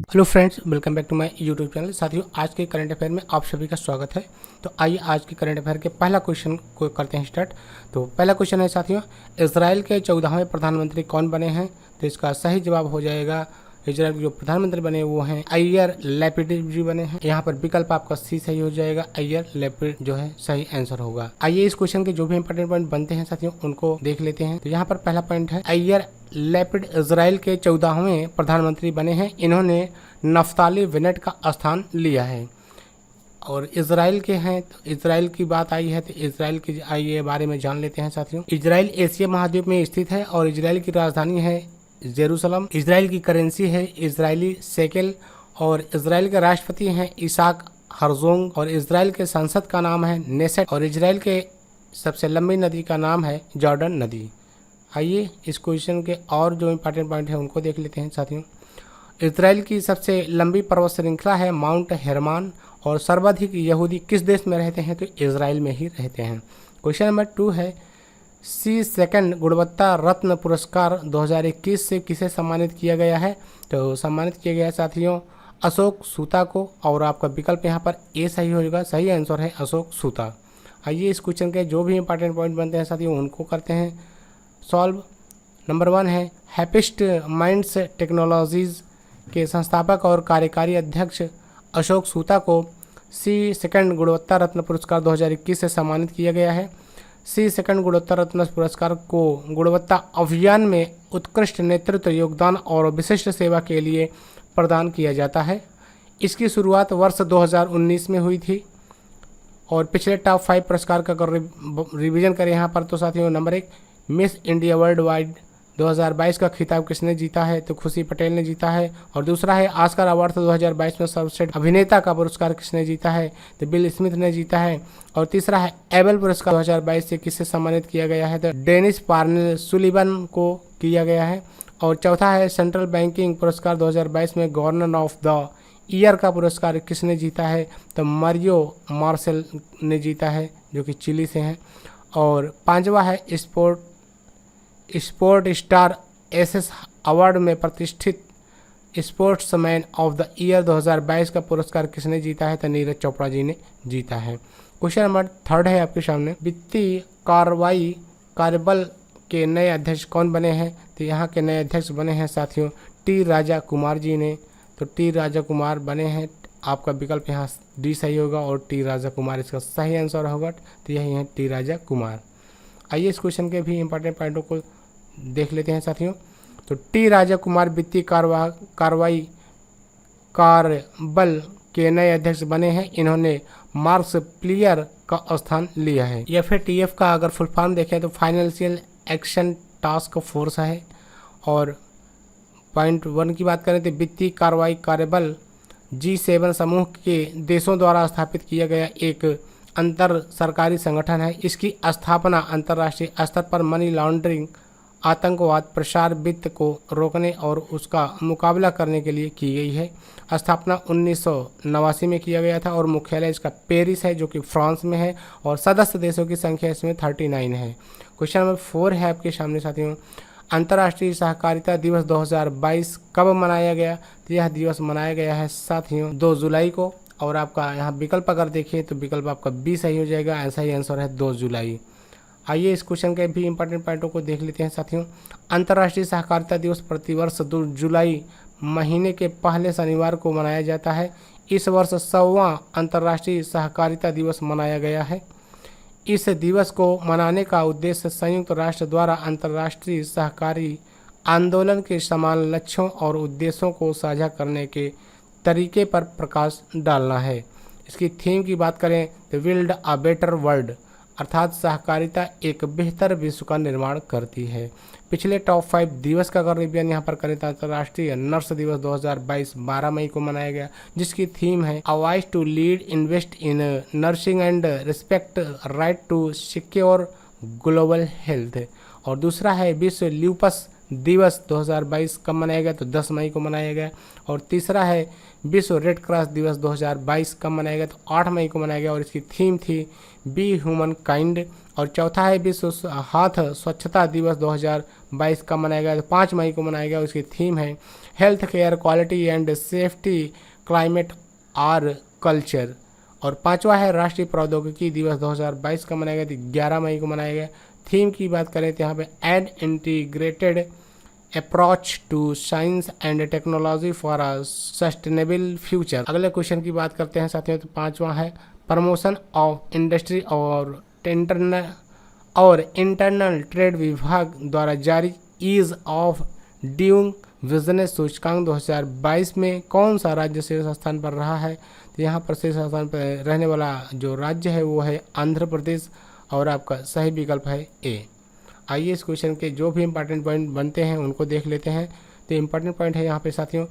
Hello friends, welcome back to my YouTube channel. साथियों, आज के करंट अफेयर में आप सभी का स्वागत है। तो आइए आज के करंट अफेयर के पहला क्वेश्चन को करते हैं स्टार्ट। तो पहला क्वेश्चन है साथियों, इजराइल के 14वें प्रधानमंत्री कौन बने हैं? तो इसका सही जवाब हो जाएगा, इजराइल के जो प्रधानमंत्री बने वो हैं याइर लैपिड जी बने हैं। यहाँ पर विकल्प आपका सी सही हो जाएगा, याइर लैपिड जो है सही आंसर होगा। आइए इस क्वेश्चन के जो भी इंपॉर्टेंट पॉइंट बनते हैं साथियों उनको देख लेते हैं। तो यहाँ पर पहला पॉइंट है, याइर लैपिड इजराइल के 14वें प्रधानमंत्री बने हैं। इन्होंने नफ्ताली बेनेट का स्थान लिया है और इजराइल के हैं। तो इजराइल की बात आई है तो इजराइल के आइए बारे में जान लेते हैं साथियों। इजराइल एशिया महाद्वीप में स्थित है और इजराइल की राजधानी है जेरूसलम। इजराइल की करेंसी है इजरायली शेकेल और इजराइल के राष्ट्रपति हैं इसाक हर्जोग और इजराइल के संसद का नाम है नेसेट और इजराइल के सबसे लंबी नदी का नाम है जॉर्डन नदी। आइए इस क्वेश्चन के और जो इम्पोर्टेंट पॉइंट है उनको देख लेते हैं साथियों। इजराइल की सबसे लंबी पर्वत श्रृंखला है माउंट हेरमान और सर्वाधिक यहूदी किस देश में रहते हैं? तो इजराइल में ही रहते हैं। क्वेश्चन नंबर 2 है, सी सेकंड गुणवत्ता रत्न पुरस्कार 2021 से किसे सम्मानित किया गया है? तो सम्मानित किया गया है साथियों अशोक सूता को और आपका विकल्प यहाँ पर ए सही होगा। सही आंसर है अशोक सूता। आइए इस क्वेश्चन के जो भी इंपॉर्टेंट पॉइंट बनते हैं साथियों उनको करते हैं सॉल्व। नंबर 1 है, हैपिस्ट माइंड्स टेक्नोलॉजीज के संस्थापक और कार्यकारी अध्यक्ष अशोक सूता को सी सेकंड गुणवत्ता रत्न पुरस्कार 2021 से सम्मानित किया गया है। सी सेकंड गुणवत्ता रत्न पुरस्कार को गुणवत्ता अभियान में उत्कृष्ट नेतृत्व, योगदान और विशिष्ट सेवा के लिए प्रदान किया जाता है। इसकी शुरुआत वर्ष 2019 में हुई थी और पिछले टॉप 5 पुरस्कार का अगर रिवीजन करें यहाँ पर तो साथियों, number 1 miss India world wide 2022 का खिताब किसने जीता है? तो खुशी पटेल ने जीता है। और दूसरा है ऑस्कर अवार्ड 2022 में सर्वश्रेष्ठ अभिनेता का पुरस्कार किसने जीता है? तो बिल स्मिथ ने जीता है। और तीसरा है एबल पुरस्कार 2022 से किससे सम्मानित किया गया है? तो डेनिस पार्नेल सुलिवन को किया गया है। और चौथा है सेंट्रल बैंकिंग पुरस्कार 2022 में गवर्नर ऑफ द ईयर का पुरस्कार किसने जीता है? तो मारियो मार्सेल ने जीता है जो कि चिली से हैं। और पांचवा है स्पोर्ट स्टार एसएस अवार्ड में प्रतिष्ठित स्पोर्ट्समैन ऑफ द ईयर 2022 का पुरस्कार किसने जीता है? तो नीरज चोपड़ा जी ने जीता है। क्वेश्चन नंबर 3 है आपके सामने, वित्तीय कार्रवाई कार्यबल के नए अध्यक्ष कौन बने हैं? तो यहाँ के नए अध्यक्ष बने हैं साथियों टी राजा कुमार जी ने। तो टी राजा कुमार बने हैं, आपका विकल्प यहाँ डी सही होगा और टी राजा कुमार इसका सही आंसर होगा। तो यही है टी राजा कुमार। आइए इस क्वेश्चन के भी इंपॉर्टेंट पॉइंटों को देख लेते हैं साथियों। तो टी राजा कुमार वित्तीय कार्रवाई कार्यबल के नए अध्यक्ष बने हैं। इन्होंने मार्क्स प्लियर का स्थान लिया है। FATF का अगर फुल फॉर्म देखें तो फाइनेंशियल एक्शन टास्क फोर्स है। और पॉइंट 1 की बात करें तो वित्तीय कार्रवाई कार्यबल G7 समूह के देशों द्वारा स्थापित किया गया एक अंतर सरकारी संगठन है। इसकी स्थापना अंतर्राष्ट्रीय स्तर पर मनी लॉन्ड्रिंग, आतंकवाद, प्रसार वित्त को रोकने और उसका मुकाबला करने के लिए की गई है। स्थापना 1989 में किया गया था और मुख्यालय इसका पेरिस है जो कि फ्रांस में है और सदस्य देशों की संख्या इसमें 39 है। क्वेश्चन नंबर 4 है आपके सामने साथियों, अंतर्राष्ट्रीय सहकारिता दिवस 2022 कब मनाया गया? तो यह दिवस मनाया गया है साथियों 2 जुलाई को। और आपका यहाँ विकल्प अगर देखें तो विकल्प आपका बी सही हो जाएगा। ऐसा ही आंसर है 2 जुलाई। आइए इस क्वेश्चन के भी इंपॉर्टेंट पॉइंटों को देख लेते हैं साथियों। अंतर्राष्ट्रीय सहकारिता दिवस प्रतिवर्ष 2 जुलाई महीने के पहले शनिवार को मनाया जाता है। इस वर्ष 100वां अंतर्राष्ट्रीय सहकारिता दिवस मनाया गया है। इस दिवस को मनाने का उद्देश्य संयुक्त राष्ट्र द्वारा अंतर्राष्ट्रीय सहकारी आंदोलन के समान लक्ष्यों और उद्देश्यों को साझा करने के तरीके पर प्रकाश डालना है। इसकी थीम की बात करें तो बिल्ड अ बेटर वर्ल्ड, अर्थात सहकारिता एक बेहतर विश्व का निर्माण करती है। पिछले टॉप 5 दिवस का अगर रिवीजन यहाँ पर करें तो अंतर्राष्ट्रीय नर्स दिवस 2022 12 मई को मनाया गया जिसकी थीम है a voice to lead invest in nursing and respect right to secure global health. और दूसरा है विश्व ल्यूपस दिवस 2022 कब मनाया गया, तो 10 मई को मनाया गया। और तीसरा है विश्व रेड क्रॉस दिवस 2022 कब मनाया गया, तो 8 मई को मनाया गया और इसकी थीम थी बी ह्यूमन काइंड। और चौथा है विश्व हाथ स्वच्छता दिवस 2022 कब मनाया गया, तो 5 मई को मनाया गया और इसकी थीम है health care quality and safety climate our culture. और पांचवा है राष्ट्रीय प्रौद्योगिकी दिवस 2022 का मनाया गया, 11 मई को मनाया गया। थीम की बात करें तो यहाँ पे an integrated approach to science and technology for a sustainable future. अगले क्वेश्चन की बात करते हैं साथियों, तो पांचवा है प्रमोशन ऑफ इंडस्ट्री और इंटरनल ट्रेड विभाग द्वारा जारी ईज ऑफ डूइंग बिजनेस सूचकांक 2022 में कौन सा राज्य शीर्ष स्थान पर रहा है, तो यहाँ पर शीर्ष स्थान पर रहने वाला जो राज्य है वो है आंध्र प्रदेश और आपका सही विकल्प है ए। आइए इस क्वेश्चन के जो भी इंपॉर्टेंट पॉइंट बनते हैं उनको देख लेते हैं। तो इम्पॉर्टेंट पॉइंट है यहाँ पे साथियों,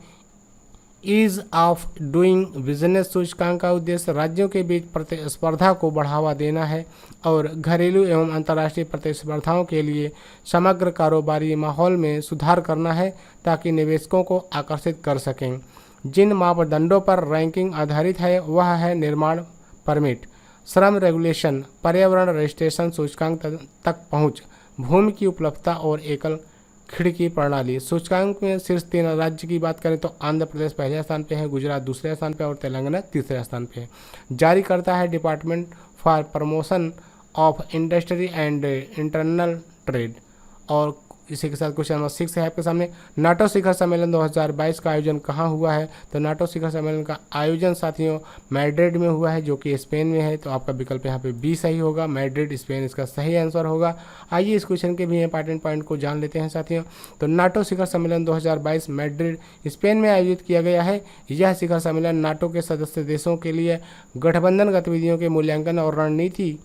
ईज ऑफ डूइंग बिजनेस सूचकांक का उद्देश्य राज्यों के बीच प्रतिस्पर्धा को बढ़ावा देना है और घरेलू एवं अंतर्राष्ट्रीय प्रतिस्पर्धाओं के लिए समग्र कारोबारी माहौल में सुधार करना है ताकि निवेशकों को आकर्षित कर सकें। जिन मापदंडों पर रैंकिंग आधारित है वह है निर्माण परमिट, श्रम रेगुलेशन, पर्यावरण रजिस्ट्रेशन सूचकांक तक पहुँच, भूमि की उपलब्धता और एकल खिड़की प्रणाली। सूचकांक में शीर्ष 3 राज्य की बात करें तो आंध्र प्रदेश पहले स्थान पे है, गुजरात दूसरे स्थान पे और तेलंगाना तीसरे स्थान पे है। जारी करता है department for promotion of industry and internal trade. और इसी के साथ क्वेश्चन नंबर 6 है आपके सामने, नाटो शिखर सम्मेलन 2022 का आयोजन कहाँ हुआ है, तो नाटो शिखर सम्मेलन का आयोजन साथियों मैड्रिड में हुआ है जो कि स्पेन में है। तो आपका विकल्प यहाँ पे बी सही होगा, मैड्रिड स्पेन इसका सही आंसर होगा। आइए इस क्वेश्चन के भी इंपॉर्टेंट पॉइंट को जान लेते हैं साथियों। तो नाटो शिखर सम्मेलन 2022 मैड्रिड स्पेन में आयोजित किया गया है। यह शिखर सम्मेलन नाटो के सदस्य देशों के लिए गठबंधन गतिविधियों के मूल्यांकन और रणनीति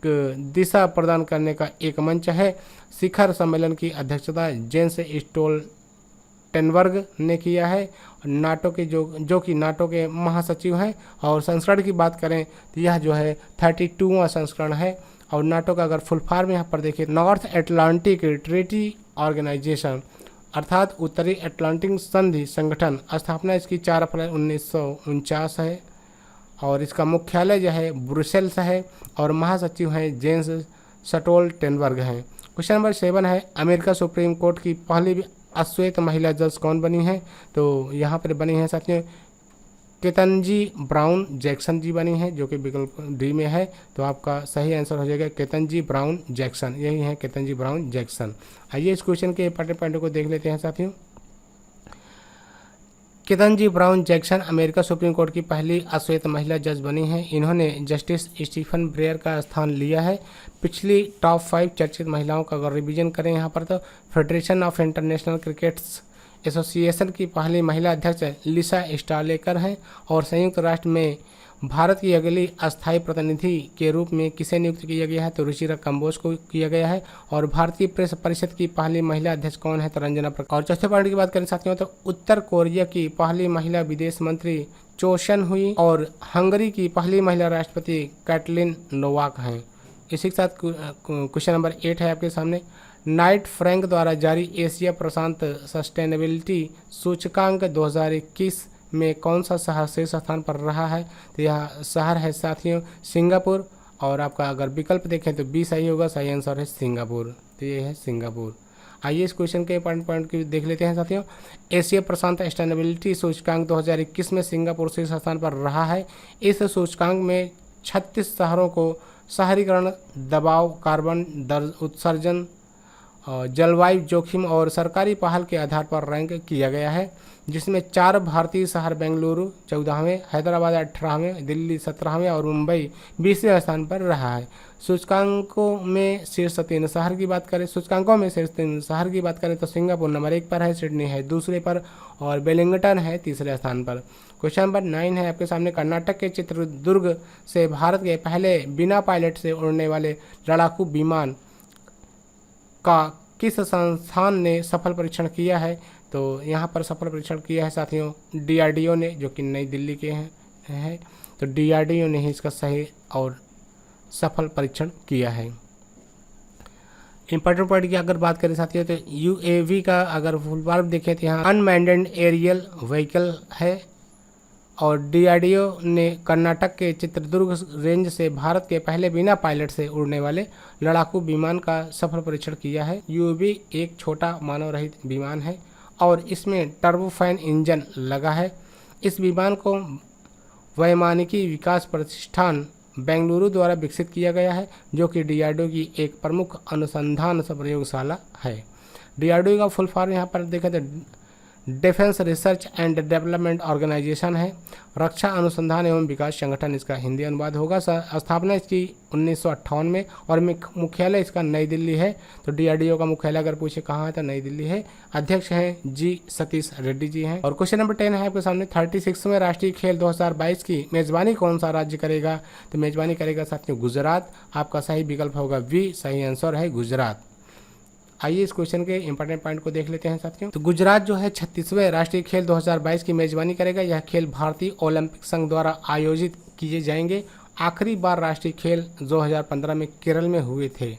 दिशा प्रदान करने का एक मंच है। शिखर सम्मेलन की अध्यक्षता जेंस स्टोल्टेनबर्ग ने किया है, नाटो के जो कि नाटो के महासचिव हैं। और संस्करण की बात करें तो यह जो है 32वां संस्करण है। और नाटो का अगर फुल फॉर्म यहाँ पर देखिए, नॉर्थ अटलांटिक ट्रीटी ऑर्गेनाइजेशन अर्थात उत्तरी अटलांटिक संधि संगठन। स्थापना इसकी 4 अप्रैल 1949 है और इसका मुख्यालय जो है ब्रुसेल्स है और महासचिव हैं जेंस स्टोल्टेनबर्ग हैं। क्वेश्चन नंबर 7 है, अमेरिका सुप्रीम कोर्ट की पहली अश्वेत महिला जज कौन बनी है, तो यहाँ पर बनी है साथियों केतनजी ब्राउन जैक्सन जी बनी है जो कि विकल्प डी में है। तो आपका सही आंसर हो जाएगा केतनजी ब्राउन जैक्सन, यही है केतनजी ब्राउन जैक्सन। आइए इस क्वेश्चन के इंपॉर्टेंट पॉइंट को देख लेते हैं साथियों। Ketanji brown Jackson America supreme court की पहली अश्वेत महिला जज बनी हैं। इन्होंने जस्टिस स्टीफन ब्रेयर का स्थान लिया है। पिछली टॉप 5 चर्चित महिलाओं का अगर रिवीजन करें यहाँ पर, तो federation of international crickets association की पहली महिला अध्यक्ष लिसा स्टालेकर हैं। और संयुक्त राष्ट्र में भारत की अगली अस्थायी प्रतिनिधि के रूप में किसे नियुक्त किया गया है, तो रुचिरा कंबोज को किया गया है। और भारतीय प्रेस परिषद की पहली महिला अध्यक्ष कौन है, तो रंजना प्रकाश। और चौथे पॉइंट की बात करें साथियों, तो उत्तर कोरिया की पहली महिला विदेश मंत्री चोशन हुई और हंगरी की पहली महिला राष्ट्रपति कैटलिन नोवाक हैं। इसी के साथ क्वेश्चन नंबर 8 है आपके सामने, नाइट फ्रैंक द्वारा जारी एशिया प्रशांत सस्टेनेबिलिटी सूचकांक 2021 में कौन सा शहर शीर्ष स्थान पर रहा है, तो यह शहर है साथियों सिंगापुर। और आपका अगर विकल्प देखें तो बी सही होगा, सही आंसर है सिंगापुर, तो ये है सिंगापुर। आइए इस क्वेश्चन के पॉइंट की देख लेते हैं साथियों। एशिया प्रशांत सस्टेनेबिलिटी सूचकांक 2021 में सिंगापुर शीर्ष स्थान पर रहा है। इस सूचकांक में 36 शहरों को शहरीकरण, दबाव, कार्बन उत्सर्जन, जलवायु जोखिम और सरकारी पहल के आधार पर रैंक किया गया है, जिसमें 4 भारतीय शहर बेंगलुरु 14वें, हैदराबाद 18वें, दिल्ली 17वें और मुंबई 20वें स्थान पर रहा है। सूचकांकों में शीर्ष 3 शहर की बात करें तो सिंगापुर नंबर 1 पर है, सिडनी है दूसरे पर और वेलिंगटन है तीसरे स्थान पर। क्वेश्चन नंबर 9 है आपके सामने, कर्नाटक के चित्रदुर्ग से भारत के पहले बिना पायलट से उड़ने वाले लड़ाकू विमान का किस संस्थान ने सफल परीक्षण किया है, तो यहाँ पर सफल परीक्षण किया है साथियों DRDO ने, जो कि नई दिल्ली के हैं। तो DRDO ने ही इसका सही और सफल परीक्षण किया है। इंपॉर्टेंट पॉइंट की अगर बात करें साथियों तो UAV का अगर फुल फॉर्म देखें तो यहाँ अनमैन्ड एरियल व्हीकल है। और DRDO ने कर्नाटक के चित्रदुर्ग रेंज से भारत के पहले बिना पायलट से उड़ने वाले लड़ाकू विमान का सफल परीक्षण किया है। UAV एक छोटा मानव रहित विमान है और इसमें टर्बोफैन इंजन लगा है। इस विमान को वैमानिकी विकास प्रतिष्ठान बेंगलुरु द्वारा विकसित किया गया है, जो कि DRDO की एक प्रमुख अनुसंधान प्रयोगशाला है। DRDO का फुल फॉर्म यहाँ पर देखें तो defence research and development organisation है। रक्षा अनुसंधान एवं विकास संगठन इसका हिंदी अनुवाद होगा। स्थापना इसकी 1958 में और मुख्यालय इसका नई दिल्ली है। तो DRDO का मुख्यालय अगर पूछे कहाँ है तो नई दिल्ली है। अध्यक्ष हैं G सतीश रेड्डी जी हैं। और क्वेश्चन नंबर 10 है आपके सामने, 36वें राष्ट्रीय खेल 2022 की मेजबानी कौन सा राज्य करेगा? तो मेजबानी करेगा साथियों गुजरात। आपका सही विकल्प होगा B, सही आंसर है गुजरात। आइए इस क्वेश्चन के इंपॉर्टेंट पॉइंट को देख लेते हैं साथियों। तो गुजरात जो है 36वें राष्ट्रीय खेल 2022 की मेजबानी करेगा। यह खेल भारतीय ओलंपिक संघ द्वारा आयोजित किए जाएंगे। आखिरी बार राष्ट्रीय खेल 2015 में केरल में हुए थे।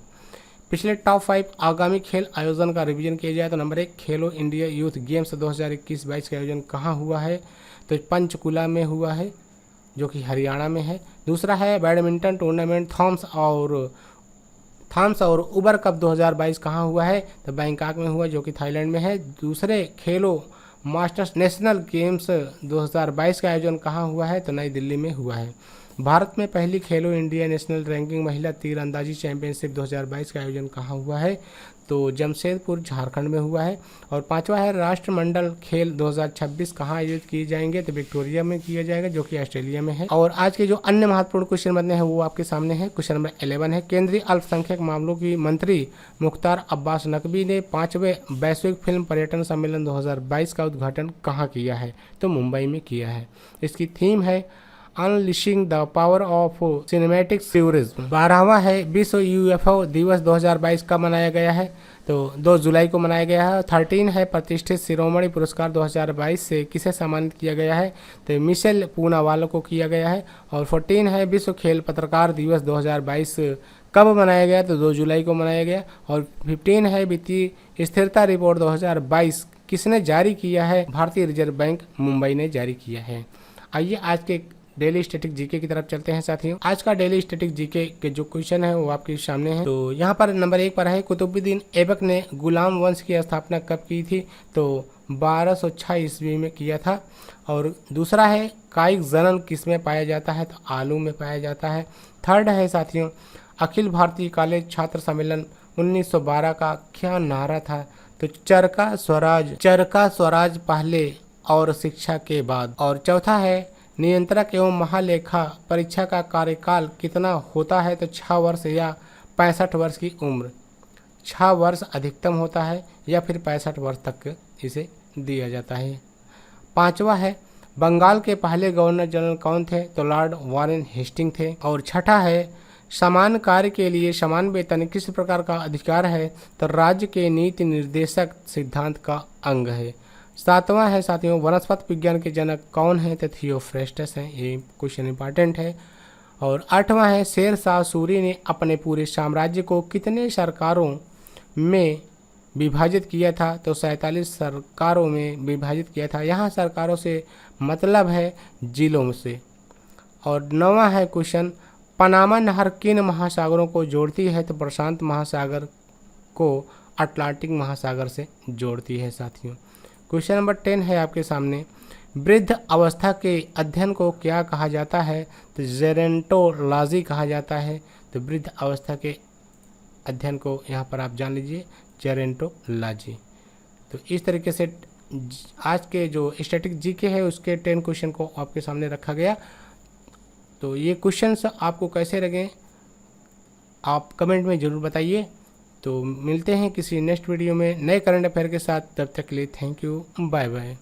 पिछले टॉप 5 आगामी खेल आयोजन का रिवीजन किया जाए तो नंबर 1, खेलो इंडिया यूथ गेम्स 2021-22 का आयोजन कहाँ हुआ है? तो पंचकुला में हुआ है, जो कि हरियाणा में है। दूसरा है बैडमिंटन टूर्नामेंट थॉम्स और उबर कप 2022 कहाँ हुआ है? तो बैंकॉक में हुआ, जो कि थाईलैंड में है। दूसरे खेलो मास्टर्स नेशनल गेम्स 2022 का आयोजन कहाँ हुआ है? तो नई दिल्ली में हुआ है। भारत में पहली खेलो इंडिया नेशनल रैंकिंग महिला तीरंदाजी चैंपियनशिप 2022 का आयोजन कहाँ हुआ है? तो जमशेदपुर झारखंड में हुआ है। और पांचवा है राष्ट्रमंडल खेल 2026 कहाँ आयोजित किए जाएंगे? तो विक्टोरिया में किया जाएगा, जो कि ऑस्ट्रेलिया में है। और आज के जो अन्य महत्वपूर्ण क्वेश्चन बनने हैं वो आपके सामने है। क्वेश्चन नंबर 11 है, केंद्रीय अल्पसंख्यक मामलों की मंत्री मुख्तार अब्बास नकवी ने 5वें वैश्विक फिल्म पर्यटन सम्मेलन 2022 का उद्घाटन कहाँ किया है? तो मुंबई में किया है। इसकी थीम है unleashing the power of cinematic tourism. 12वां है विश्व UFO दिवस 2022 का मनाया गया है? तो 2 जुलाई को मनाया गया है। 13 है प्रतिष्ठित शिरोमणि पुरस्कार 2022 से किसे सम्मानित किया गया है? तो मिशेल पूनावाला को किया गया है। और 14 है विश्व खेल पत्रकार दिवस 2022 कब मनाया गया? तो 2 जुलाई को मनाया गया। और 15 है वित्तीय स्थिरता रिपोर्ट 2022 किसने जारी किया है? भारतीय रिजर्व बैंक मुंबई ने जारी किया है। आइए आज के डेली स्टैटिक जीके की तरफ चलते हैं साथियों। आज का डेली स्टैटिक जीके के जो क्वेश्चन है वो आपके सामने है। तो यहाँ पर नंबर 1 पर है, कुतुबुद्दीन ऐबक ने गुलाम वंश की स्थापना कब की थी? तो 1206 ईस्वी में किया था। और दूसरा है, कायिक जनन किसमें पाया जाता है? तो आलू में पाया जाता है। थर्ड है साथियों, अखिल भारतीय कॉलेज छात्र सम्मेलन 1912 का क्या नारा था? तो चरखा स्वराज पहले और शिक्षा के बाद। और चौथा है, नियंत्रक एवं महालेखा परीक्षा का कार्यकाल कितना होता है? तो 6 वर्ष या 65 वर्ष की उम्र। 6 वर्ष अधिकतम होता है या फिर 65 वर्ष तक इसे दिया जाता है। पांचवा है, बंगाल के पहले गवर्नर जनरल कौन थे? तो लॉर्ड वारेन हेस्टिंग थे। और छठा है, समान कार्य के लिए समान वेतन किस प्रकार का अधिकार है? तो राज्य के नीति निर्देशक सिद्धांत का अंग है। 7वां है साथियों, वनस्पति विज्ञान के जनक कौन है? तो थियोफ्रेस्टस हैं। ये क्वेश्चन इंपॉर्टेंट है। और 8वां है, शेर शाह सूरी ने अपने पूरे साम्राज्य को कितने सरकारों में विभाजित किया था? तो 47 सरकारों में विभाजित किया था। यहाँ सरकारों से मतलब है जिलों से। और 9वां है क्वेश्चन, पनामा नहर किन महासागरों को जोड़ती है? तो प्रशांत महासागर को अटलांटिक महासागर से जोड़ती है साथियों। क्वेश्चन नंबर 10 है आपके सामने, वृद्ध अवस्था के अध्ययन को क्या कहा जाता है? तो जेरेंटोलॉजी कहा जाता है। तो वृद्ध अवस्था के अध्ययन को यहाँ पर आप जान लीजिए जेरेंटोलॉजी। तो इस तरीके से आज के जो स्टैटिक जीके है उसके 10 क्वेश्चन को आपके सामने रखा गया। तो ये क्वेश्चंस आपको कैसे लगे आप कमेंट में ज़रूर बताइए। तो मिलते हैं किसी नेक्स्ट वीडियो में नए करंट अफेयर के साथ। तब तक के लिए थैंक यू, बाय बाय।